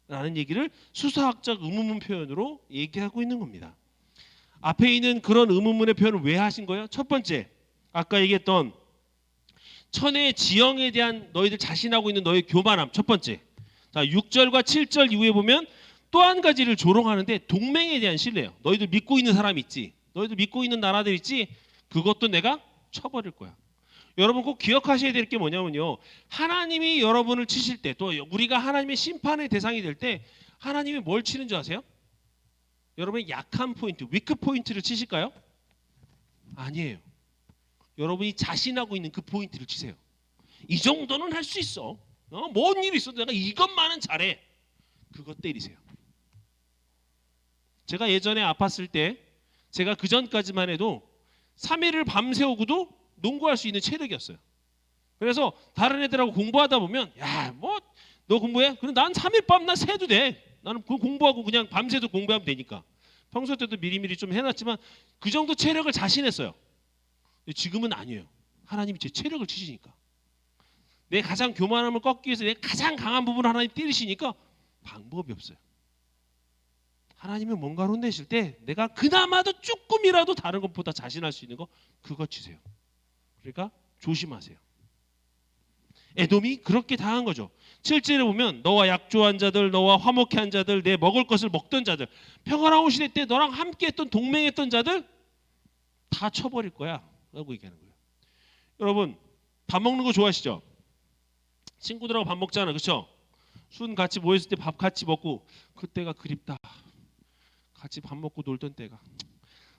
라는 얘기를 수사학적 의문문 표현으로 얘기하고 있는 겁니다. 앞에 있는 그런 의문문의 표현을 왜 하신 거예요? 첫 번째, 아까 얘기했던 천의 지형에 대한 너희들 자신하고 있는 너의 교만함. 첫 번째. 자, 6절과 7절 이후에 보면 또 한 가지를 조롱하는데 동맹에 대한 신뢰예요. 너희들 믿고 있는 사람 있지? 너희들 믿고 있는 나라들 있지? 그것도 내가 쳐버릴 거야. 여러분 꼭 기억하셔야 될 게 뭐냐면요. 하나님이 여러분을 치실 때 또 우리가 하나님의 심판의 대상이 될 때 하나님이 뭘 치는 줄 아세요? 여러분의 약한 포인트, 위크 포인트를 치실까요? 아니에요. 여러분이 자신하고 있는 그 포인트를 치세요. 이 정도는 할 수 있어. 뭔 일이 있어도 내가 이것만은 잘해. 그거 때리세요. 제가 예전에 아팠을 때 제가 그 전까지만 해도 3일을 밤새우고도 농구할 수 있는 체력이었어요. 그래서 다른 애들하고 공부하다 보면 야, 뭐 너 공부해? 그럼 난 3일 밤낮 새도 돼. 나는 그 공부하고 그냥 밤새도 공부하면 되니까. 평소 때도 미리미리 좀 해놨지만 그 정도 체력을 자신했어요. 지금은 아니에요. 하나님이 제 체력을 치시니까. 내 가장 교만함을 꺾기 위해서 내 가장 강한 부분을 하나님 때리시니까 방법이 없어요. 하나님이 뭔가를 혼내실 때 내가 그나마도 조금이라도 다른 것보다 자신할 수 있는 거 그거 치세요. 그러니까 조심하세요. 에돔이 그렇게 당한 거죠. 7절에 보면 너와 약조한 자들, 너와 화목해한 자들, 내 먹을 것을 먹던 자들, 평화로운 시대 때 너랑 함께했던 동맹했던 자들 다 쳐버릴 거야 라고 얘기하는 거예요. 여러분 밥 먹는 거 좋아하시죠? 친구들하고 밥 먹잖아, 그렇죠? 순 같이 모였을 때 밥 같이 먹고 그때가 그립다. 같이 밥 먹고 놀던 때가.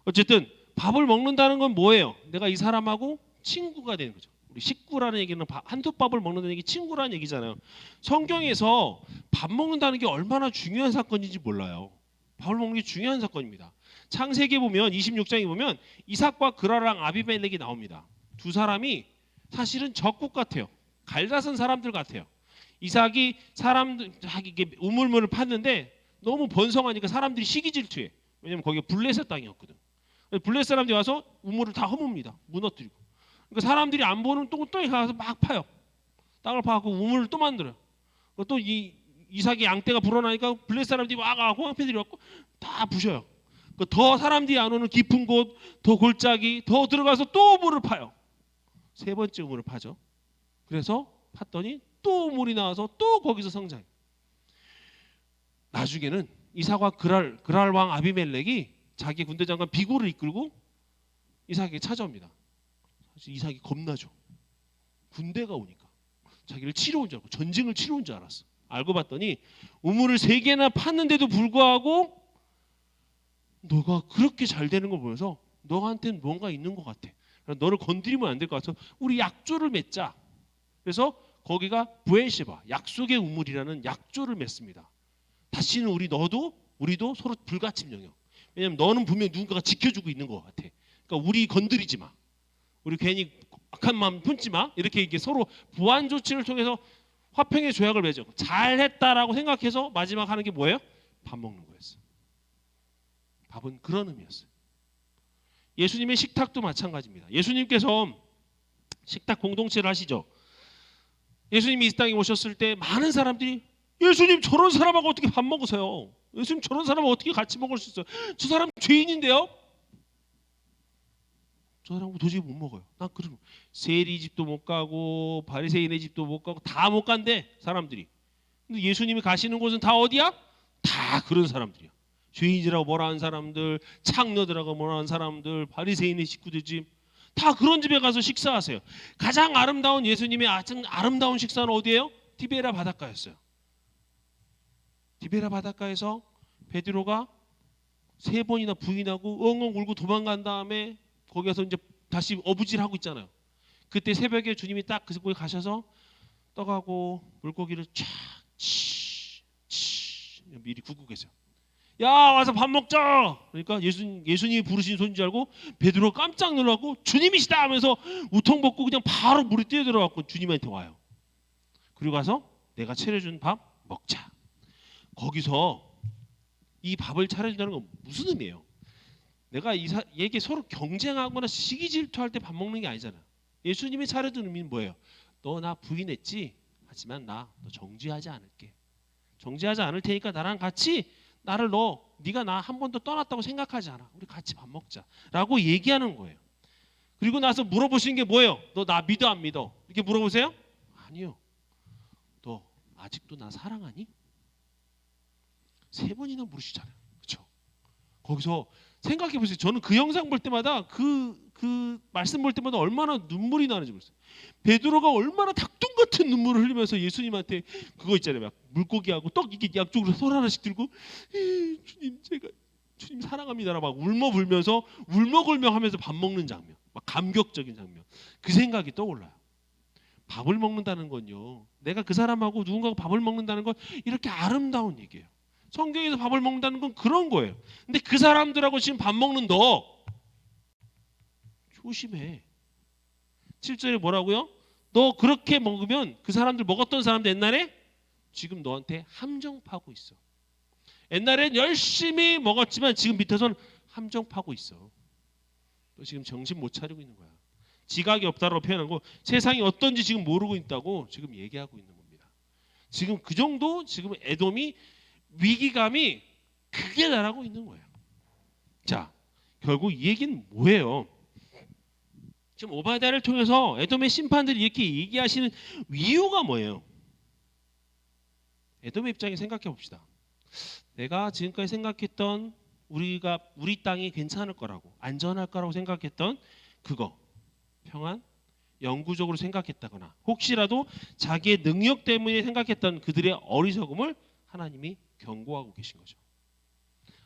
어쨌든 밥을 먹는다는 건 뭐예요? 내가 이 사람하고 친구가 되는 거죠. 우리 식구라는 얘기는 한두 밥을 먹는다는 얘기 친구라는 얘기잖아요. 성경에서 밥 먹는다는 게 얼마나 중요한 사건인지 몰라요. 밥을 먹는 게 중요한 사건입니다. 창세기에 보면 26장에 보면 이삭과 그라랑 아비멜렉이 나옵니다. 두 사람이 사실은 적국 같아요. 갈라선 사람들 같아요. 이삭이 사람들 이게 우물물을 팠는데 너무 번성하니까 사람들이 시기 질투해. 왜냐면 거기가 블레셋 땅이었거든. 블레셋 사람들이 와서 우물을 다 허뭅니다. 무너뜨리고. 그러니까 사람들이 안 보는 똥덩이 가서 막 파요. 땅을 파고 우물을 또 만들어요. 또 이 이삭이 양떼가 불어나니까 블레셋 사람들이 와가고 황폐들이 왔고 다 부셔요. 더 사람들이 안 오는 깊은 곳, 더 골짜기, 더 들어가서 또 우물을 파요. 세 번째 우물을 파죠. 그래서 팠더니 또 물이 나와서 또 거기서 성장해. 나중에는 이삭과 그랄 왕 아비멜렉이 자기 군대 장관 비굴을 이끌고 이삭에게 찾아옵니다. 사실 이삭이 겁나죠. 군대가 오니까 자기를 치러 온 줄 알고 전쟁을 치러 온 줄 알았어. 알고 봤더니 우물을 3개나 팠는데도 불구하고 너가 그렇게 잘 되는 걸 보면서 너한테는 뭔가 있는 것 같아. 너를 건드리면 안 될 것 같아서 우리 약조를 맺자. 그래서 거기가 부엘셰바, 약속의 우물이라는 약조를 맺습니다. 다시는 우리도 서로 불가침 영역. 왜냐하면 너는 분명히 누군가가 지켜주고 있는 것 같아. 그러니까 우리 건드리지 마. 우리 괜히 악한 마음 품지 마. 이렇게 이게 서로 보완 조치를 통해서 화평의 조약을 맺어. 잘했다라고 생각해서 마지막 하는 게 뭐예요? 밥 먹는 거였어. 밥은 그런 의미였어요. 예수님의 식탁도 마찬가지입니다. 예수님께서 식탁 공동체를 하시죠. 예수님이 이 땅에 오셨을 때 많은 사람들이 예수님 저런 사람하고 어떻게 밥 먹으세요? 예수님 저런 사람하고 어떻게 같이 먹을 수 있어요? 저 사람 죄인인데요? 저 사람하고 도저히 못 먹어요. 난 그럼 세리 집도 못 가고 바리새인의 집도 못 가고 다 못 간대 사람들이. 근데 예수님이 가시는 곳은 다 어디야? 다 그런 사람들이야. 죄인이라고 뭐라 하는 사람들, 창녀들하고 뭐라 하는 사람들, 바리새인의 식구들 집, 다 그런 집에 가서 식사하세요. 가장 아름다운 예수님의 아름다운 식사는 어디예요? 디베라 바닷가였어요. 디베라 바닷가에서 베드로가 3번이나 부인하고 엉엉 울고 도망간 다음에 거기서 이제 다시 어부질하고 있잖아요. 그때 새벽에 주님이 딱 그 곳에 가셔서 떡하고 물고기를 쫙 미리 굽고 계세요. 야 와서 밥 먹자. 그러니까 예수님이 부르신 손인 줄 알고 베드로 깜짝 놀라고 주님이시다 하면서 우통 벗고 그냥 바로 물에 뛰어들어갖고 주님한테 와요. 그리고 가서 내가 차려준 밥 먹자. 거기서 이 밥을 차려준다는 건 무슨 의미예요? 내가 얘게 서로 경쟁하거나 시기 질투할 때 밥 먹는 게 아니잖아. 예수님이 차려준 의미는 뭐예요? 너 나 부인했지? 하지만 나 너 정죄하지 않을게. 정죄하지 않을 테니까 나랑 같이 나를 네가 나 한 번도 떠났다고 생각하지 않아. 우리 같이 밥 먹자라고 얘기하는 거예요. 그리고 나서 물어보시는 게 뭐예요? 너 나 믿어 안 믿어? 이렇게 물어보세요? 아니요. 너 아직도 나 사랑하니? 3번이나 물으시잖아요. 그렇죠? 거기서 생각해 보세요. 저는 그 영상 볼 때마다 그 말씀 볼 때마다 얼마나 눈물이 나는지 모르겠어요. 베드로가 얼마나 닭똥 같은 눈물을 흘리면서 예수님한테 그거 있잖아요. 막 물고기하고 떡 이게 양쪽으로 손 하나씩 들고 주님 제가 주님 사랑합니다라 막 울먹불면서 울먹울명하면서 밥 먹는 장면, 막 감격적인 장면. 그 생각이 떠올라요. 밥을 먹는다는 건요. 내가 그 사람하고 누군가하고 밥을 먹는다는 건 이렇게 아름다운 얘기예요. 성경에서 밥을 먹는다는 건 그런 거예요. 근데 그 사람들하고 지금 밥 먹는 너 조심해. 7절에 뭐라고요? 너 그렇게 먹으면 그 사람들 먹었던 사람들 옛날에 지금 너한테 함정 파고 있어. 옛날엔 열심히 먹었지만 지금 밑에서는 함정 파고 있어. 너 지금 정신 못 차리고 있는 거야. 지각이 없다라고 표현하고 세상이 어떤지 지금 모르고 있다고 지금 얘기하고 있는 겁니다. 지금 그 정도 지금 에돔이 위기감이 크게 날아가고 있는 거예요. 자, 결국 이 얘기는 뭐예요? 지금 오바댜를 통해서 에돔의 심판들이 이렇게 얘기하시는 이유가 뭐예요? 에돔의 입장에 생각해 봅시다. 내가 지금까지 생각했던 우리 땅이 괜찮을 거라고 안전할 거라고 생각했던 그거 평안 영구적으로 생각했다거나 혹시라도 자기의 능력 때문에 생각했던 그들의 어리석음을 하나님이 경고하고 계신 거죠.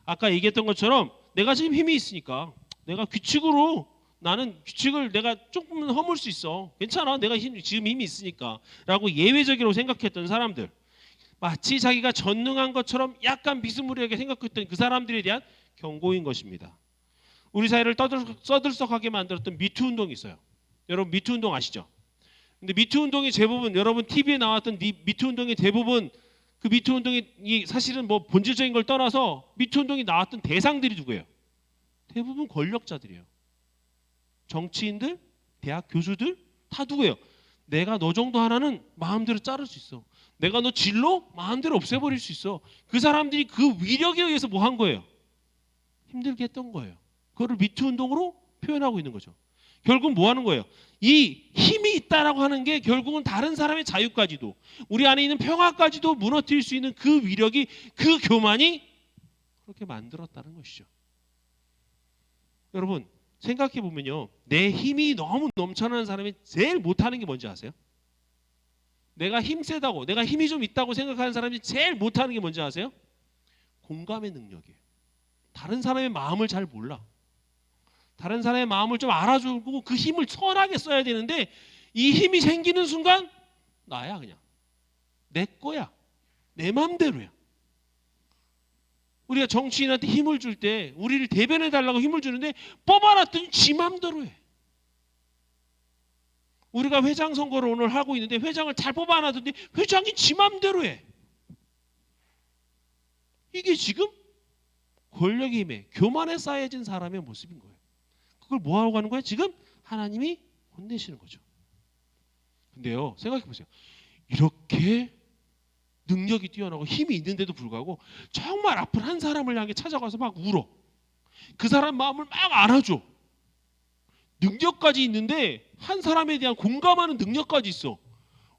아까 얘기했던 것처럼 내가 지금 힘이 있으니까 내가 나는 규칙을 내가 조금 허물 수 있어. 괜찮아. 내가 지금 힘이 있으니까 라고 예외적으로 생각했던 사람들, 마치 자기가 전능한 것처럼 약간 비스무리하게 생각했던 그 사람들에 대한 경고인 것입니다. 우리 사회를 떠들썩하게 만들었던 미투 운동이 있어요. 여러분 미투 운동 아시죠? 근데 미투 운동이 대부분 여러분 TV에 나왔던 미투 운동이 대부분 그 미투 운동이 사실은 뭐 본질적인 걸 떠나서 미투 운동이 나왔던 대상들이 누구예요? 대부분 권력자들이에요. 정치인들, 대학 교수들 다 누구예요? 내가 너 정도 하나는 마음대로 자를 수 있어. 내가 너 진로 마음대로 없애버릴 수 있어. 그 사람들이 그 위력에 의해서 뭐 한 거예요? 힘들게 했던 거예요. 그거를 미투 운동으로 표현하고 있는 거죠. 결국 뭐 하는 거예요? 이 힘이 있다라고 하는 게 결국은 다른 사람의 자유까지도 우리 안에 있는 평화까지도 무너뜨릴 수 있는 그 위력이 그 교만이 그렇게 만들었다는 것이죠. 여러분 생각해 보면요, 내 힘이 너무 넘쳐나는 사람이 제일 못하는 게 뭔지 아세요? 내가 힘 세다고, 내가 힘이 좀 있다고 생각하는 사람이 제일 못하는 게 뭔지 아세요? 공감의 능력이에요. 다른 사람의 마음을 잘 몰라. 다른 사람의 마음을 좀 알아주고 그 힘을 선하게 써야 되는데 이 힘이 생기는 순간 나야 그냥. 내 거야. 내 맘대로야. 우리가 정치인한테 힘을 줄 때 우리를 대변해 달라고 힘을 주는데 뽑아놨더니 지 맘대로 해. 우리가 회장 선거를 오늘 하고 있는데 회장을 잘 뽑아놨더니 회장이 지 맘대로 해. 이게 지금 권력의 힘에 교만에 쌓여진 사람의 모습인 거예요. 그걸 뭐하고 가는 거예요? 지금 하나님이 혼내시는 거죠. 근데요, 생각해 보세요. 이렇게 능력이 뛰어나고 힘이 있는데도 불구하고 정말 아픈 한 사람을 향해 찾아가서 막 울어. 그 사람 마음을 막 안아줘. 능력까지 있는데 한 사람에 대한 공감하는 능력까지 있어.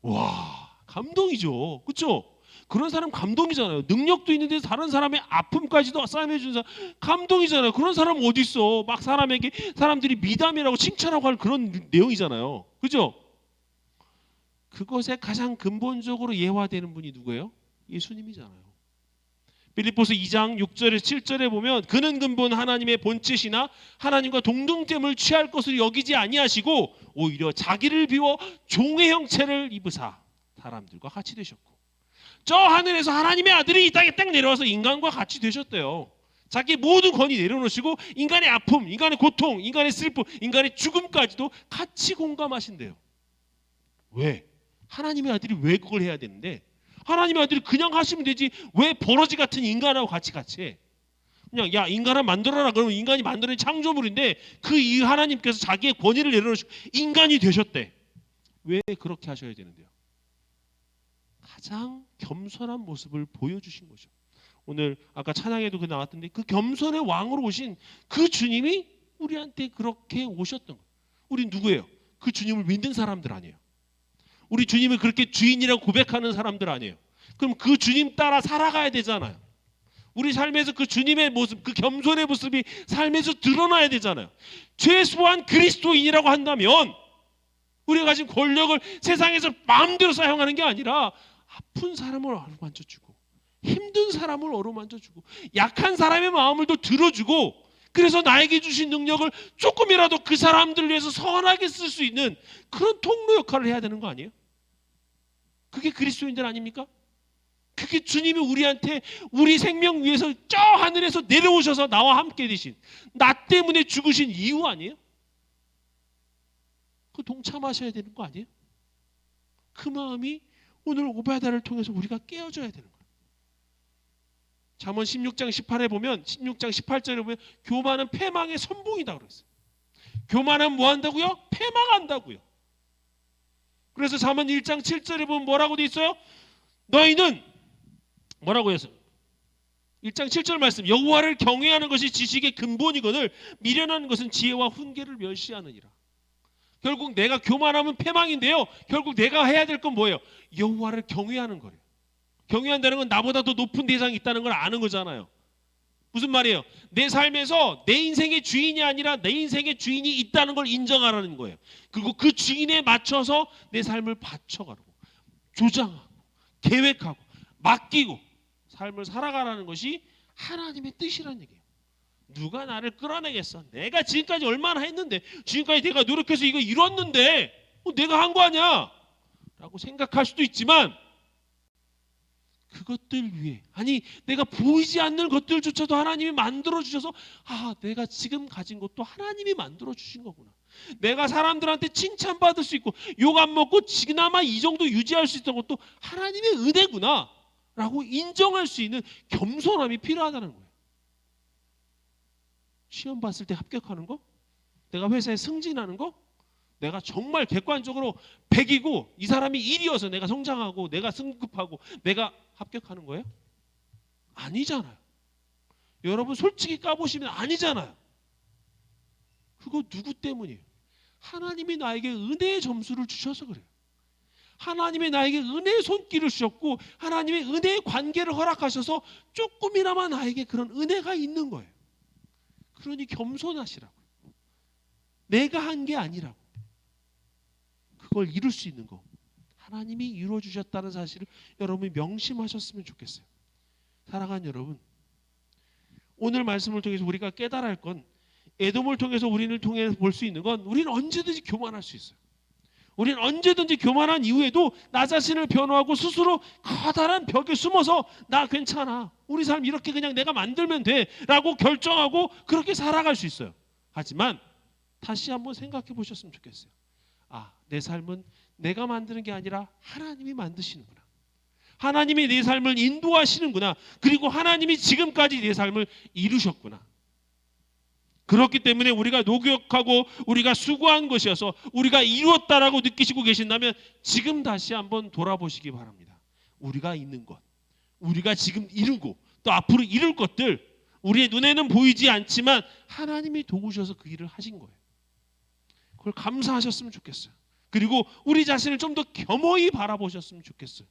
와, 감동이죠. 그렇죠? 그런 사람 감동이잖아요. 능력도 있는데 다른 사람의 아픔까지도 싸매주는 사람 감동이잖아요. 그런 사람 어디 있어? 막 사람에게 사람들이 미담이라고 칭찬하고 할 그런 내용이잖아요. 그죠? 그것에 가장 근본적으로 예화되는 분이 누구예요? 예수님이잖아요. 빌립보서 2장 6절에서 7절에 보면 그는 근본 하나님의 본체시나 하나님과 동등됨을 취할 것을 여기지 아니하시고 오히려 자기를 비워 종의 형체를 입으사 사람들과 같이 되셨고 저 하늘에서 하나님의 아들이 이 땅에 딱 내려와서 인간과 같이 되셨대요. 자기 모든 권위 내려놓으시고 인간의 아픔, 인간의 고통, 인간의 슬픔, 인간의 죽음까지도 같이 공감하신대요. 왜? 하나님의 아들이 왜 그걸 해야 되는데 하나님의 아들이 그냥 하시면 되지 왜 버러지 같은 인간하고 같이 해? 그냥 야 인간을 만들어라 그러면 인간이 만드는 창조물인데 그 이 하나님께서 자기의 권위를 내려놓으시고 인간이 되셨대. 왜 그렇게 하셔야 되는데요? 가장 겸손한 모습을 보여주신 거죠. 오늘 아까 찬양에도 그 나왔던데 그 겸손의 왕으로 오신 그 주님이 우리한테 그렇게 오셨던 거예요. 우린 누구예요? 그 주님을 믿는 사람들 아니에요. 우리 주님을 그렇게 주인이라고 고백하는 사람들 아니에요. 그럼 그 주님 따라 살아가야 되잖아요. 우리 삶에서 그 주님의 모습, 그 겸손의 모습이 삶에서 드러나야 되잖아요. 최소한 그리스도인이라고 한다면 우리가 가진 권력을 세상에서 마음대로 사용하는 게 아니라 아픈 사람을 어루만져주고 힘든 사람을 어루만져주고 약한 사람의 마음을 또 들어주고 그래서 나에게 주신 능력을 조금이라도 그 사람들을 위해서 선하게 쓸 수 있는 그런 통로 역할을 해야 되는 거 아니에요? 그게 그리스도인들 아닙니까? 그게 주님이 우리한테 우리 생명 위해서 저 하늘에서 내려오셔서 나와 함께 되신 나 때문에 죽으신 이유 아니에요? 그 동참하셔야 되는 거 아니에요? 그 마음이 오늘 오바다를 통해서 우리가 깨어져야 되는 거예요. 잠언 16장 18에 보면 16장 18절에 보면 교만은 패망의 선봉이다 그랬어요. 교만은 뭐 한다고요? 패망한다고요. 그래서 잠언 1장 7절에 보면 뭐라고 돼 있어요? 너희는 뭐라고 했어요? 1장 7절 말씀 여호와를 경외하는 것이 지식의 근본이거늘 미련하는 것은 지혜와 훈계를 멸시하느니라. 결국 내가 교만하면 패망인데요. 결국 내가 해야 될 건 뭐예요? 여호와를 경외하는 거예요. 경외한다는 건 나보다 더 높은 대상이 있다는 걸 아는 거잖아요. 무슨 말이에요? 내 삶에서 내 인생의 주인이 아니라 내 인생의 주인이 있다는 걸 인정하라는 거예요. 그리고 그 주인에 맞춰서 내 삶을 바쳐가고 조장하고 계획하고 맡기고 삶을 살아가라는 것이 하나님의 뜻이라는 얘기예요. 누가 나를 끌어내겠어? 내가 지금까지 얼마나 했는데 지금까지 내가 노력해서 이거 이뤘는데 내가 한 거 아니야? 라고 생각할 수도 있지만 그것들 위해 아니 내가 보이지 않는 것들조차도 하나님이 만들어 주셔서 아 내가 지금 가진 것도 하나님이 만들어 주신 거구나. 내가 사람들한테 칭찬받을 수 있고 욕 안 먹고 지나마 이 정도 유지할 수 있던 것도 하나님의 은혜구나 라고 인정할 수 있는 겸손함이 필요하다는 거예요. 시험 봤을 때 합격하는 거, 내가 회사에 승진하는 거, 내가 정말 객관적으로 100이고 이 사람이 1이어서 내가 성장하고 내가 승급하고 내가 합격하는 거예요? 아니잖아요. 여러분 솔직히 까보시면 아니잖아요. 그거 누구 때문이에요? 하나님이 나에게 은혜의 점수를 주셔서 그래요. 하나님이 나에게 은혜의 손길을 주셨고 하나님의 은혜의 관계를 허락하셔서 조금이나마 나에게 그런 은혜가 있는 거예요. 그러니 겸손하시라고. 내가 한 게 아니라고. 그걸 이룰 수 있는 거 하나님이 이루어주셨다는 사실을 여러분이 명심하셨으면 좋겠어요. 사랑하는 여러분, 오늘 말씀을 통해서 우리가 깨달아야 할 건 에돔을 통해서 우리를 통해 볼 수 있는 건 우리는 언제든지 교만할 수 있어요. 우리는 언제든지 교만한 이후에도 나 자신을 변호하고 스스로 커다란 벽에 숨어서 나 괜찮아, 우리 삶 이렇게 그냥 내가 만들면 돼 라고 결정하고 그렇게 살아갈 수 있어요. 하지만 다시 한번 생각해 보셨으면 좋겠어요. 내 삶은 내가 만드는 게 아니라 하나님이 만드시는구나. 하나님이 내 삶을 인도하시는구나. 그리고 하나님이 지금까지 내 삶을 이루셨구나. 그렇기 때문에 우리가 노력하고 우리가 수고한 것이어서 우리가 이루었다라고 느끼시고 계신다면 지금 다시 한번 돌아보시기 바랍니다. 우리가 있는 것, 우리가 지금 이루고 또 앞으로 이룰 것들, 우리의 눈에는 보이지 않지만 하나님이 도우셔서 그 일을 하신 거예요. 그걸 감사하셨으면 좋겠어요. 그리고 우리 자신을 좀 더 겸허히 바라보셨으면 좋겠어요.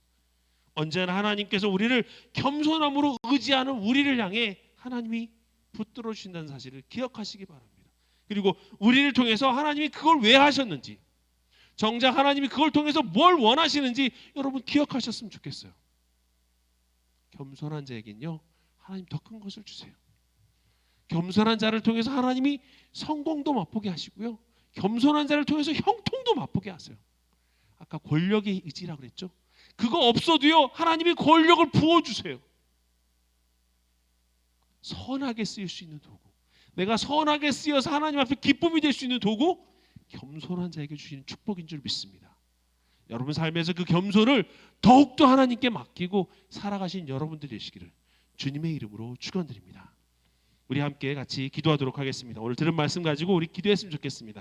언제나 하나님께서 우리를 겸손함으로 의지하는 우리를 향해 하나님이 붙들어 주신다는 사실을 기억하시기 바랍니다. 그리고 우리를 통해서 하나님이 그걸 왜 하셨는지, 정작 하나님이 그걸 통해서 뭘 원하시는지 여러분 기억하셨으면 좋겠어요. 겸손한 자에겐요 하나님 더 큰 것을 주세요. 겸손한 자를 통해서 하나님이 성공도 맛보게 하시고요, 겸손한 자를 통해서 형통도 맛보게 하세요. 아까 권력의 의지라고 그랬죠. 그거 없어도요 하나님이 권력을 부어주세요. 선하게 쓰일 수 있는 도구, 내가 선하게 쓰여서 하나님 앞에 기쁨이 될 수 있는 도구, 겸손한 자에게 주시는 축복인 줄 믿습니다. 여러분 삶에서 그 겸손을 더욱더 하나님께 맡기고 살아가신 여러분들 되시기를 주님의 이름으로 축원드립니다. 우리 함께 같이 기도하도록 하겠습니다. 오늘 들은 말씀 가지고 우리 기도했으면 좋겠습니다.